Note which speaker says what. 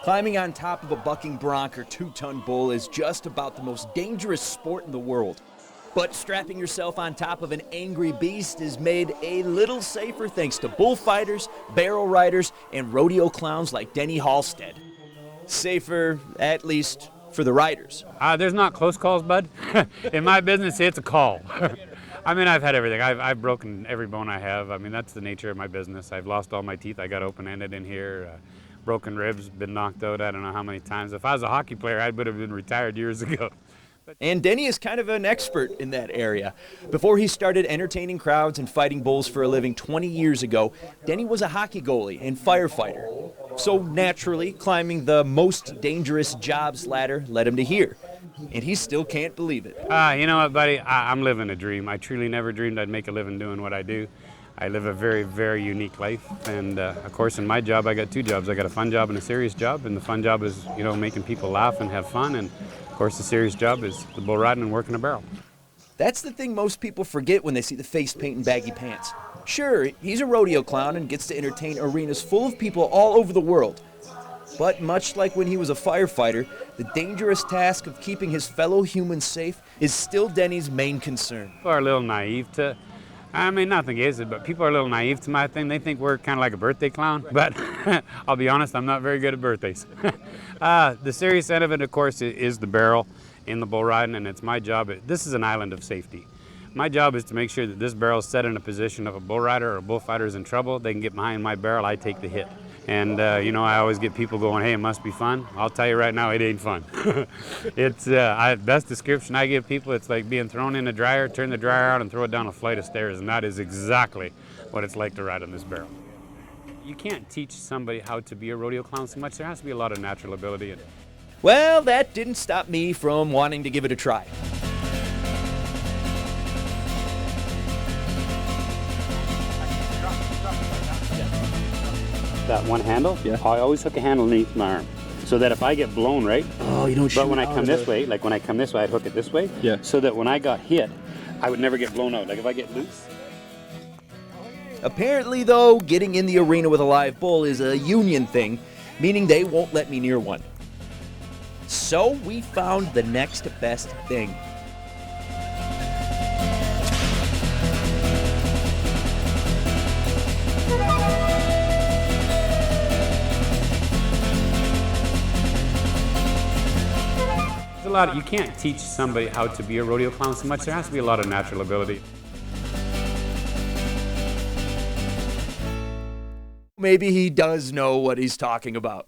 Speaker 1: Climbing on top of a bucking bronc or 2-ton bull is just about the most dangerous sport in the world. But strapping yourself on top of an angry beast is made a little safer thanks to bullfighters, barrel riders, and rodeo clowns like Denny Halstead. Safer, at least, for the riders.
Speaker 2: There's not close calls, bud. In my business, it's a call. I mean, I've had everything. I've broken every bone I have. I mean, that's the nature of my business. I've lost all my teeth. I got open-ended in here. Broken ribs, been knocked out I don't know how many times. If I was a hockey player, I would have been retired years ago.
Speaker 1: And Denny is kind of an expert in that area. Before he started entertaining crowds and fighting bulls for a living 20 years ago, Denny was a hockey goalie and firefighter. So naturally, climbing the most dangerous jobs ladder led him to here. And he still can't believe it.
Speaker 2: You know what, buddy? I'm living a dream. I truly never dreamed I'd make a living doing what I do. I live a very, very unique life. And of course, in my job, I got two jobs. I got a fun job and a serious job. And the fun job is, you know, making people laugh and have fun. And of course, the serious job is the bull riding and working a barrel.
Speaker 1: That's the thing most people forget when they see the face paint and baggy pants. Sure, he's a rodeo clown and gets to entertain arenas full of people all over the world. But much like when he was a firefighter, the dangerous task of keeping his fellow humans safe is still Denny's main concern.
Speaker 2: People are a little naive to, I mean, nothing is it, but people are a little naive to my thing. They think we're kind of like a birthday clown, but I'll be honest, I'm not very good at birthdays. The serious end of it, of course, is the barrel in the bull riding, and it's my job. This is an island of safety. My job is to make sure that this barrel is set in a position of a bull rider or a bullfighter is in trouble. They can get behind my barrel, I take the hit. And, you know, I always get people going, hey, it must be fun. I'll tell you right now, it ain't fun. It's, best description I give people, it's like being thrown in a dryer, turn the dryer out and throw it down a flight of stairs, and that is exactly what it's like to ride on this barrel. You can't teach somebody how to be a rodeo clown so much. There has to be a lot of natural ability.
Speaker 1: Well, that didn't stop me from wanting to give it a try.
Speaker 2: That one handle, yeah. I always hook a handle underneath my arm so that if I get blown, right?
Speaker 1: Oh, you don't shoot.
Speaker 2: But when I come this way, like when I come this way, I'd hook it this way.
Speaker 1: Yeah.
Speaker 2: So that when I got hit, I would never get blown out. Like if I get loose.
Speaker 1: Apparently, though, getting in the arena with a live bull is a union thing, meaning they won't let me near one. So we found the next best thing.
Speaker 2: You can't teach somebody how to be a rodeo clown so much. There has to be a lot of natural ability.
Speaker 1: Maybe he does know what he's talking about.